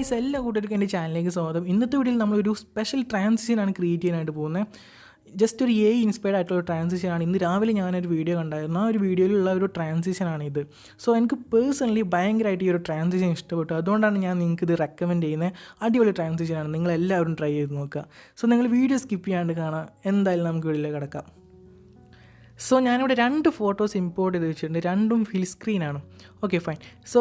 Guys, എല്ലാ കൂട്ടർക്കും എൻ്റെ ചാനലിലേക്ക് സ്വാഗതം. ഇന്നത്തെ വീഡിയോയിൽ നമ്മളൊരു സ്പെഷ്യൽ ട്രാൻസിഷനാണ് ക്രിയേറ്റ് ചെയ്യാനായിട്ട് പോകുന്നത്. ജസ്റ്റ് ഒരു ഇൻസ്പയർഡ് ആയിട്ടുള്ള ട്രാൻസിഷനാണ്. ഇന്ന് രാവിലെ ഞാനൊരു വീഡിയോ കണ്ടായിരുന്നു. ആ ഒരു വീഡിയോയിലുള്ള ഒരു ട്രാൻസിഷനാണിത്. സോ എനിക്ക് പേഴ്സണലി ഭയങ്കരമായിട്ട് ഈ ഒരു ട്രാൻസിഷൻ ഇഷ്ടപ്പെട്ടു. അതുകൊണ്ടാണ് ഞാൻ നിങ്ങൾക്ക് ഇത് റെക്കമെൻഡ് ചെയ്യുന്നത്. അടിപൊളി ട്രാൻസിഷനാണ്, നിങ്ങളെല്ലാവരും ട്രൈ ചെയ്ത് നോക്കുക. സോ നിങ്ങൾ വീഡിയോ സ്കിപ്പ് ചെയ്യാണ്ട് കാണാം. എന്തായാലും നമുക്ക് വീഡിയോയിലേക്ക് കിടക്കാം. സോ ഞാനിവിടെ 2 ഫോട്ടോസ് ഇമ്പോർട്ട് ചെയ്ത് വെച്ചിട്ടുണ്ട്. രണ്ടും ഫിൽ സ്ക്രീനാണ്. Okay, fine. സോ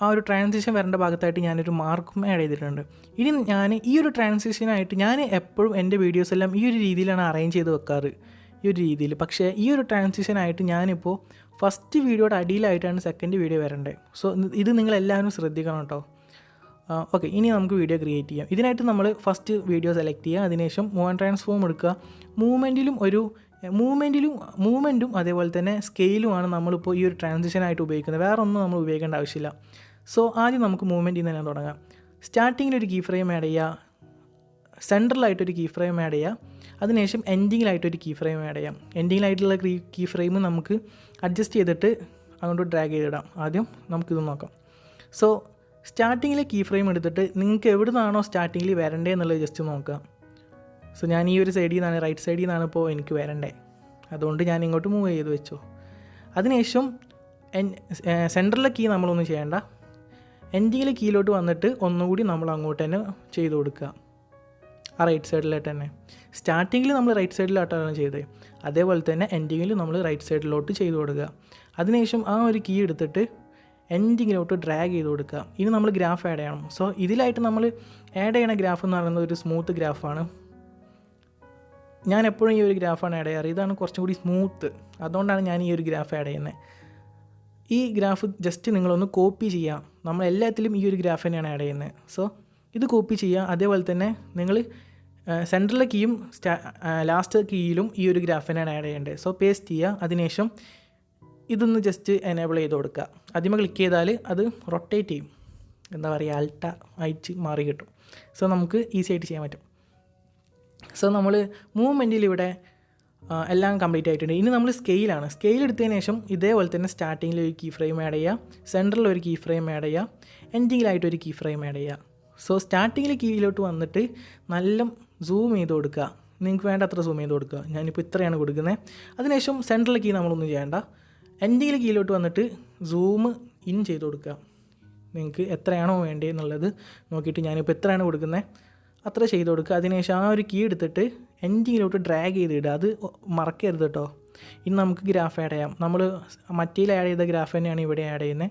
ആ ഒരു ട്രാൻസിഷൻ വരേണ്ട ഭാഗത്തായിട്ട് ഞാനൊരു മാർക്കും ആഡ് ചെയ്തിട്ടുണ്ട്. ഇനി ഞാൻ ഈ ഒരു ട്രാൻസിഷനായിട്ട് ഞാൻ എപ്പോഴും എൻ്റെ വീഡിയോസ് എല്ലാം ഈ ഒരു രീതിയിലാണ് അറേഞ്ച് ചെയ്ത് വെക്കാറ്, ഈ ഒരു രീതിയിൽ. പക്ഷേ ഈ ഒരു ട്രാൻസിഷനായിട്ട് ഞാനിപ്പോൾ ഫസ്റ്റ് വീഡിയോയുടെ അടിയിലായിട്ടാണ് സെക്കൻഡ് വീഡിയോ വരേണ്ടത്. സോ ഇത് നിങ്ങളെല്ലാവരും ശ്രദ്ധിക്കണം കേട്ടോ. ഓക്കെ, ഇനി നമുക്ക് വീഡിയോ ക്രിയേറ്റ് ചെയ്യാം. ഇതിനായിട്ട് നമ്മൾ ഫസ്റ്റ് വീഡിയോ സെലക്ട് ചെയ്യുക. അതിനുശേഷം മൂവ് ആൻഡ് ട്രാൻസ്ഫോം എടുക്കുക. മൂവ്മെൻറ്റും അതേപോലെ തന്നെ സ്കെയിലുമാണ് നമ്മളിപ്പോൾ ഈ ഒരു ട്രാൻസിഷനായിട്ട് ഉപയോഗിക്കുന്നത്. വേറെ ഒന്നും നമ്മൾ ഉപയോഗിക്കേണ്ട ആവശ്യമില്ല. സോ ആദ്യം നമുക്ക് മൂവ്മെൻറ്റിൽ നിന്ന് തന്നെ തുടങ്ങാം. സ്റ്റാർട്ടിങ്ങിലൊരു കീ ഫ്രെയിം ആഡ് ചെയ്യുക, സെൻട്രലായിട്ടൊരു കീ ഫ്രെയിം ആഡ് ചെയ്യുക, അതിനുശേഷം എൻഡിങ്ങിലായിട്ടൊരു കീ ഫ്രെയിം ആഡ് ചെയ്യാം. എൻഡിങ്ങിലായിട്ടുള്ള കീ ഫ്രെയിം നമുക്ക് അഡ്ജസ്റ്റ് ചെയ്തിട്ട് അങ്ങോട്ട് ഡ്രാഗ് ചെയ്തിടാം. ആദ്യം നമുക്കിത് നോക്കാം. സോ സ്റ്റാർട്ടിങ്ങിലെ കീ ഫ്രെയിം എടുത്തിട്ട് നിങ്ങൾക്ക് എവിടെ നിന്നാണോ സ്റ്റാർട്ടിങ്ങിൽ വരേണ്ടതെന്നുള്ളത് ജസ്റ്റ് നോക്കുക. സോ ഞാൻ ഈ ഒരു സൈഡിൽ നിന്നാണ്, റൈറ്റ് സൈഡിൽ നിന്നാണ് ഇപ്പോൾ എനിക്ക് വരണ്ടേ. അതുകൊണ്ട് ഞാൻ ഇങ്ങോട്ട് മൂവ് ചെയ്ത് വെച്ചു. അതിനുശേഷം സെൻറ്ററിലെ കീ നമ്മളൊന്നും ചെയ്യേണ്ട, എൻഡിങ്ങിലെ കീയിലോട്ട് വന്നിട്ട് ഒന്നുകൂടി നമ്മൾ അങ്ങോട്ട് തന്നെ ചെയ്ത് കൊടുക്കുക, ആ റൈറ്റ് സൈഡിലായിട്ട് തന്നെ. സ്റ്റാർട്ടിങ്ങിൽ നമ്മൾ റൈറ്റ് സൈഡിലോട്ടാണ് ചെയ്തത്, അതേപോലെ തന്നെ എൻഡിങ്ങിൽ നമ്മൾ റൈറ്റ് സൈഡിലോട്ട് ചെയ്ത് കൊടുക്കുക. അതിനുശേഷം ആ ഒരു കീ എടുത്തിട്ട് എൻഡിങ്ങിലോട്ട് ഡ്രാഗ് ചെയ്ത് കൊടുക്കുക. ഇനി നമ്മൾ ഗ്രാഫ് ആഡ് ചെയ്യണം. സോ ഇതിലായിട്ട് നമ്മൾ ആഡ് ചെയ്യണ ഗ്രാഫ് എന്ന് പറയുന്നത് ഒരു സ്മൂത്ത് ഗ്രാഫാണ്. ഞാൻ എപ്പോഴും ഈ ഒരു ഗ്രാഫാണ് ആഡ് ചെയ്യാറ്. ഇതാണ് കുറച്ചും കൂടി സ്മൂത്ത്, അതുകൊണ്ടാണ് ഞാൻ ഈ ഒരു ഗ്രാഫ് ആഡ് ചെയ്യുന്നത്. ഈ ഗ്രാഫ് ജസ്റ്റ് നിങ്ങളൊന്ന് കോപ്പി ചെയ്യാം. നമ്മൾ എല്ലാത്തിലും ഈ ഒരു ഗ്രാഫ് തന്നെയാണ് ആഡ് ചെയ്യുന്നത്. സോ ഇത് കോപ്പി ചെയ്യുക. അതേപോലെ തന്നെ നിങ്ങൾ സെൻട്രലിലെ കീയും ലാസ്റ്റ് കീയിലും ഈ ഒരു ഗ്രാഫ് തന്നെയാണ് ആഡ് ചെയ്യേണ്ടത്. സോ പേസ്റ്റ് ചെയ്യുക. അതിനുശേഷം ഇതൊന്ന് ജസ്റ്റ് എനേബിൾ ചെയ്ത് കൊടുക്കുക. ആദ്യമേ ക്ലിക്ക് ചെയ്താൽ അത് റൊട്ടേറ്റ് ചെയ്യും, എന്താ പറയുക, ആൾട്ട ആയിട്ട് മാറി കിട്ടും. സോ നമുക്ക് ഈസി ആയിട്ട് ചെയ്യാൻ പറ്റും. സോ നമ്മൾ മൂവ്മെൻറ്റിൽ ഇവിടെ എല്ലാം കംപ്ലീറ്റ് ആയിട്ടുണ്ട്. ഇനി നമ്മൾ സ്കെയിലാണ്. സ്കെയിൽ എടുത്തതിന് ശേഷം ഇതേപോലെ തന്നെ സ്റ്റാർട്ടിങ്ങിൽ ഒരു കീ ഫ്രെയിം ആഡ് ചെയ്യുക, സെൻറ്ററിൽ ഒരു കീ ഫ്രെയിം ആഡ് ചെയ്യുക, എൻഡിങ്ങിലായിട്ടൊരു കീ ഫ്രെയിം ആഡ് ചെയ്യുക. സോ സ്റ്റാർട്ടിങ്ങിൽ കീയിലോട്ട് വന്നിട്ട് നല്ല സൂം ചെയ്ത് കൊടുക്കുക. നിങ്ങൾക്ക് വേണ്ട അത്ര സൂം ചെയ്ത് കൊടുക്കുക. ഞാനിപ്പോൾ ഇത്രയാണ് കൊടുക്കുന്നത്. അതിനുശേഷം സെൻറ്ററിലെ കീ നമ്മളൊന്നും ചെയ്യേണ്ട, എൻഡിങ്ങിൽ കീയിലോട്ട് വന്നിട്ട് സൂം ഇൻ ചെയ്ത് കൊടുക്കുക. നിങ്ങൾക്ക് എത്രയാണോ വേണ്ടത് എന്നുള്ളത് നോക്കിയിട്ട് ഞാനിപ്പോൾ എത്രയാണ് കൊടുക്കുന്നത് അത്ര ചെയ്ത് കൊടുക്കുക. അതിനുശേഷം ആ ഒരു കീ എടുത്തിട്ട് എൻഡിങ്ങിലോട്ട് ഡ്രാഗ് ചെയ്തിടുക. അത് മറക്കരുത് കേട്ടോ. ഇനി നമുക്ക് ഗ്രാഫ് ആഡ് ചെയ്യാം. നമ്മൾ മറ്റേൽ ആഡ് ചെയ്ത ഗ്രാഫ് തന്നെയാണ് ഇവിടെ ആഡ് ചെയ്യുന്നത്.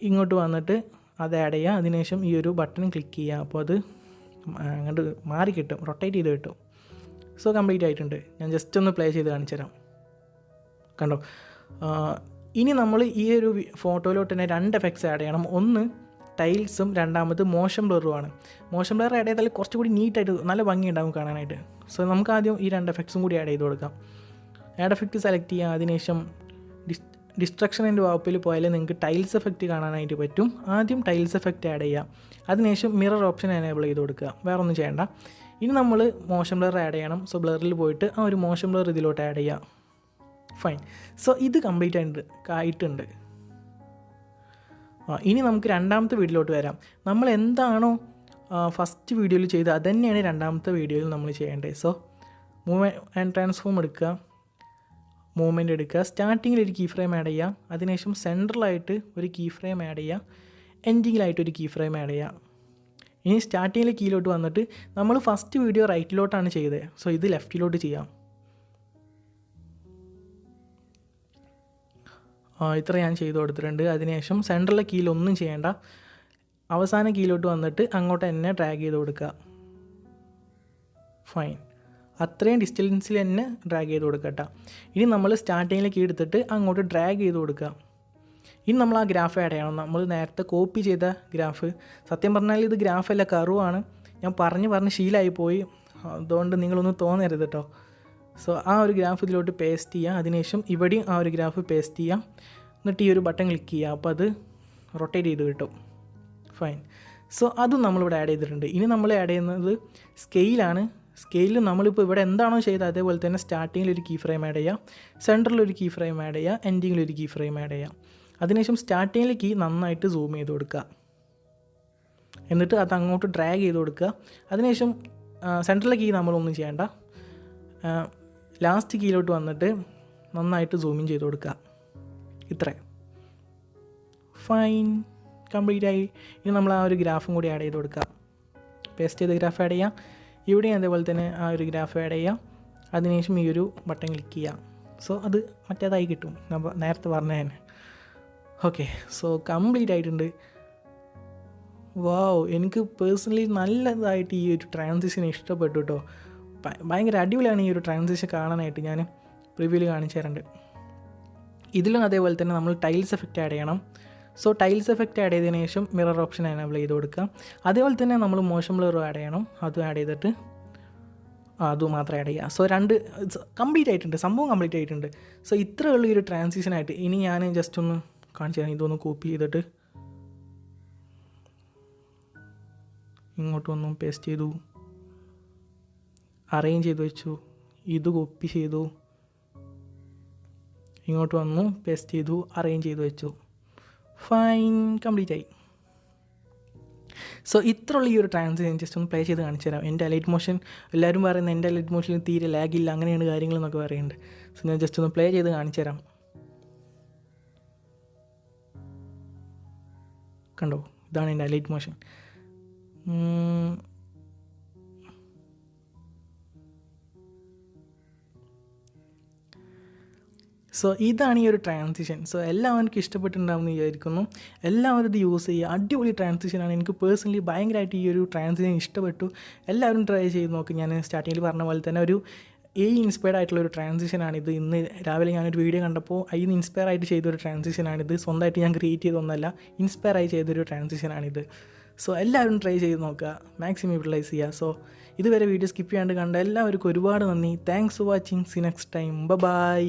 ഇങ്ങോട്ട് വന്നിട്ട് അത് ആഡ് ചെയ്യുക. അതിനുശേഷം ഈ ഒരു ബട്ടൺ ക്ലിക്ക് ചെയ്യുക. അപ്പോൾ അത് അങ്ങോട്ട് മാറി കിട്ടും, റൊട്ടേറ്റ് ചെയ്ത് കിട്ടും. സോ കംപ്ലീറ്റ് ആയിട്ടുണ്ട്. ഞാൻ ജസ്റ്റ് ഒന്ന് പ്ലേ ചെയ്ത് കാണിച്ചു തരാം. കണ്ടോ? ഇനി നമ്മൾ ഈ ഒരു ഫോട്ടോയിലോട്ട് തന്നെ 2 എഫക്ട്സ് ആഡ് ചെയ്യണം. ഒന്ന് ടൈൽസും രണ്ടാമത് മോഷൻ ബ്ലറുമാണ്. മോഷൻ ബ്ലർ ആഡ് ചെയ്താൽ കുറച്ചുകൂടി നീറ്റായിട്ട് നല്ല ഭംഗിയുണ്ടാകും കാണാനായിട്ട്. സോ നമുക്ക് ആദ്യം ഈ 2 എഫക്ട്സും കൂടി ആഡ് ചെയ്ത് കൊടുക്കാം. ആഡ് എഫക്റ്റ് സെലക്ട് ചെയ്യുക. അതിനുശേഷം ഡിസ്ട്രക്ഷൻ ആൻഡ് വാപ്പിൽ പോയാൽ നിങ്ങൾക്ക് ടൈൽസ് എഫക്റ്റ് കാണാനായിട്ട് പറ്റും. ആദ്യം ടൈൽസ് എഫക്റ്റ് ആഡ് ചെയ്യുക. അതിനുശേഷം മിറർ ഓപ്ഷൻ എനേബിൾ ചെയ്ത് കൊടുക്കുക. വേറെ ഒന്നും ചെയ്യേണ്ട. ഇനി നമ്മൾ മോഷൻ ബ്ലർ ആഡ് ചെയ്യണം. സോ ബ്ലറിൽ പോയിട്ട് ആ ഒരു മോഷൻ ബ്ലർ ഇതിലോട്ട് ആഡ് ചെയ്യുക. ഫൈൻ. സോ ഇത് കംപ്ലീറ്റ് ആയിട്ടുണ്ട്. ഇനി നമുക്ക് രണ്ടാമത്തെ വീഡിയോയിലോട്ട് വരാം. നമ്മൾ എന്താണോ ഫസ്റ്റ് വീഡിയോയിൽ ചെയ്തത് അത് തന്നെയാണ് രണ്ടാമത്തെ വീഡിയോയിൽ നമ്മൾ ചെയ്യേണ്ടത്. സോ മൂവ് ആൻഡ് ട്രാൻസ്ഫോം എടുക്കുക, മൂവ്മെൻറ്റ് എടുക്കുക, സ്റ്റാർട്ടിങ്ങിൽ ഒരു കീ ഫ്രെയിം ആഡ് ചെയ്യുക, അതിനുശേഷം സെൻട്രലായിട്ട് ഒരു കീ ഫ്രെയിം ആഡ് ചെയ്യുക, എൻഡിങ്ങിലായിട്ട് ഒരു കീ ഫ്രെയിം ആഡ് ചെയ്യുക. ഇനി സ്റ്റാർട്ടിങ്ങിൽ കീയിലോട്ട് വന്നിട്ട് നമ്മൾ ഫസ്റ്റ് വീഡിയോ റൈറ്റിലോട്ടാണ് ചെയ്തത്. സോ ഇത് ലെഫ്റ്റിലോട്ട് ചെയ്യാം. ഇത്ര ഞാൻ ചെയ്ത് കൊടുത്തിട്ടുണ്ട്. അതിനുശേഷം സെൻട്രലിലെ കീയിലൊന്നും ചെയ്യേണ്ട, അവസാന കീയിലോട്ട് വന്നിട്ട് അങ്ങോട്ട് തന്നെ ഡ്രാഗ് ചെയ്ത് കൊടുക്കുക. ഫൈൻ. അത്രയും ഡിസ്റ്റൻസിൽ തന്നെ ഡ്രാഗ് ചെയ്ത് കൊടുക്കുക കേട്ടോ. ഇനി നമ്മൾ സ്റ്റാർട്ടിങ്ങിലെ കീ എടുത്തിട്ട് അങ്ങോട്ട് ഡ്രാഗ് ചെയ്ത് കൊടുക്കുക. ഇനി നമ്മൾ ആ ഗ്രാഫ് ആഡ് ചെയ്യണം. നമ്മൾ നേരത്തെ കോപ്പി ചെയ്ത ഗ്രാഫ്. സത്യം പറഞ്ഞാൽ ഇത് ഗ്രാഫല്ല, കർവാണ്. ഞാൻ പറഞ്ഞ് ശീലമായി പോയി. അതുകൊണ്ട് നിങ്ങളൊന്നും തോന്നരുത് കേട്ടോ. സോ ആ ഒരു ഗ്രാഫ് ഇതിലോട്ട് പേസ്റ്റ് ചെയ്യുക. അതിനുശേഷം ഇവിടെയും ആ ഒരു ഗ്രാഫ് പേസ്റ്റ് ചെയ്യാം. എന്നിട്ട് ഈ ഒരു ബട്ടൺ ക്ലിക്ക് ചെയ്യുക. അപ്പോൾ അത് റൊട്ടേറ്റ് ചെയ്ത് കിട്ടും. ഫൈൻ. സോ അതും നമ്മളിവിടെ ആഡ് ചെയ്തിട്ടുണ്ട്. ഇനി നമ്മൾ ആഡ് ചെയ്യുന്നത് സ്കെയിലാണ്. സ്കെയിലിൽ നമ്മളിപ്പോൾ ഇവിടെ എന്താണോ ചെയ്തത് അതേപോലെ തന്നെ സ്റ്റാർട്ടിങ്ങിൽ ഒരു കീ ഫ്രെയിം ആഡ് ചെയ്യുക, സെൻറ്ററിൽ ഒരു കീ ഫ്രെയിം ആഡ് ചെയ്യുക, എൻഡിങ്ങിൽ ഒരു കീ ഫ്രെയിം ആഡ് ചെയ്യുക. അതിനുശേഷം സ്റ്റാർട്ടിങ്ങിൽ കീ നന്നായിട്ട് സൂം ചെയ്ത് കൊടുക്കുക. എന്നിട്ട് അത് അങ്ങോട്ട് ഡ്രാഗ് ചെയ്ത് കൊടുക്കുക. അതിനുശേഷം സെൻട്രൽ കീ നമ്മളൊന്നും ചെയ്യേണ്ട, ലാസ്റ്റ് കീയിലോട്ട് വന്നിട്ട് നന്നായിട്ട് സൂമിൻ ചെയ്ത് കൊടുക്കുക. ഇത്രേ, ഫൈൻ, കംപ്ലീറ്റ് ആയി. ഇനി നമ്മൾ ആ ഒരു ഗ്രാഫും കൂടി ആഡ് ചെയ്ത് കൊടുക്കുക. പേസ്റ്റ് ചെയ്ത ഗ്രാഫ് ആഡ് ചെയ്യാം. ഇവിടെയും അതേപോലെ തന്നെ ആ ഒരു ഗ്രാഫ് ആഡ് ചെയ്യാം. അതിനുശേഷം ഈ ഒരു ബട്ടൺ ക്ലിക്ക് ചെയ്യാം. സോ അത് മറ്റേതായി കിട്ടും, നമ്മൾ നേരത്തെ പറഞ്ഞ തന്നെ. ഓക്കെ, സോ കംപ്ലീറ്റ് ആയിട്ടുണ്ട്. വാവ്, എനിക്ക് പേഴ്സണലി നല്ലതായിട്ട് ഈ ഒരു ട്രാൻസിഷൻ ഇഷ്ടപ്പെട്ടു കേട്ടോ. ഭയങ്കര അടിപൊളിയാണ് ഈ ഒരു ട്രാൻസിഷൻ കാണാനായിട്ട്. ഞാൻ പ്രിവ്യൂവിൽ കാണിച്ചു തരുന്നുണ്ട്. ഇതിലും അതേപോലെ തന്നെ നമ്മൾ ടൈൽസ് എഫക്റ്റ് ആഡ് ചെയ്യണം. സോ ടൈൽസ് എഫക്റ്റ് ആഡ് ചെയ്തതിന് ശേഷം മിറർ ഓപ്ഷൻ എനേബിൾ ചെയ്ത് കൊടുക്കുക. അതേപോലെ തന്നെ നമ്മൾ മോഷൻ ബ്ലറും ആഡ് ചെയ്യണം. അതും ആഡ് ചെയ്തിട്ട് അതും മാത്രം ആഡ് ചെയ്യുക. സോ കംപ്ലീറ്റ് ആയിട്ടുണ്ട്, സംഭവം കംപ്ലീറ്റ് ആയിട്ടുണ്ട്. സോ ഇത്രയുള്ള ഈ ഒരു ട്രാൻസിഷനായിട്ട് ഇനി ഞാൻ ജസ്റ്റ് ഒന്ന് കാണിച്ചു തരാം. ഇതൊന്ന് കോപ്പി ചെയ്തിട്ട് ഇങ്ങോട്ട് വന്നു, പേസ്റ്റ് ചെയ്തു, അറേഞ്ച് ചെയ്ത് വെച്ചു. ഇത് കോപ്പി ചെയ്തു, ഇങ്ങോട്ട് വന്നു, പേസ്റ്റ് ചെയ്തു, അറേഞ്ച് ചെയ്ത് വെച്ചു. ഫൈൻ, കംപ്ലീറ്റ് ആയി. സോ ഇത്രയുള്ള ഈ ഒരു ട്രാൻസിഷൻ ജസ്റ്റ് ഒന്ന് പ്ലേ ചെയ്ത് കാണിച്ചു തരാം. എൻ്റെ അലൈറ്റ് മോഷൻ, എല്ലാവരും പറയുന്നത് എൻ്റെ അലൈറ്റ് മോഷനിൽ തീരെ ലാഗില്ല, അങ്ങനെയാണ് കാര്യങ്ങളെന്നൊക്കെ പറയുന്നുണ്ട്. സോ ഞാൻ ജസ്റ്റ് ഒന്ന് പ്ലേ ചെയ്ത് കാണിച്ചു തരാം. കണ്ടോ, ഇതാണ് എൻ്റെ അലൈറ്റ് മോഷൻ. സോ ഇതാണ് ഈ ഒരു ട്രാൻസിഷൻ. സോ എല്ലാവർക്കും ഇഷ്ടപ്പെട്ടിട്ടുണ്ടാവുമെന്ന് വിചാരിക്കുന്നു. എല്ലാവരും ഇത് യൂസ് ചെയ്യുക. അടിപൊളി ട്രാൻസിഷനാണ്. എനിക്ക് പേഴ്സണലി ഭയങ്കരമായിട്ട് ഈ ഒരു ട്രാൻസിഷൻ ഇഷ്ടപ്പെട്ടു. എല്ലാവരും ട്രൈ ചെയ്ത് നോക്കും. ഞാൻ സ്റ്റാർട്ടിങ്ങിൽ പറഞ്ഞ പോലെ തന്നെ ഒരു ഇൻസ്പയർഡ് ആയിട്ടുള്ളൊരു ട്രാൻസിഷനാണിത്. ഇന്ന് രാവിലെ ഞാനൊരു വീഡിയോ കണ്ടപ്പോൾ അതിന് ഇൻസ്പയർ ആയിട്ട് ചെയ്തൊരു ട്രാൻസിഷനാണിത്. സ്വന്തമായിട്ട് ഞാൻ ക്രിയേറ്റ് ചെയ്തൊന്നല്ല, ഇൻസ്പയർ ആയി ചെയ്തൊരു ട്രാൻസിഷനാണിത്. സോ എല്ലാവരും ട്രൈ ചെയ്ത് നോക്കുക, മാക്സിമം യൂട്ടിലൈസ് ചെയ്യുക. സോ ഇതുവരെ വീഡിയോ സ്കിപ്പ് ചെയ്യാണ്ട് കണ്ട എല്ലാവർക്കും ഒരുപാട് നന്ദി. Thanks for watching. See next time. By.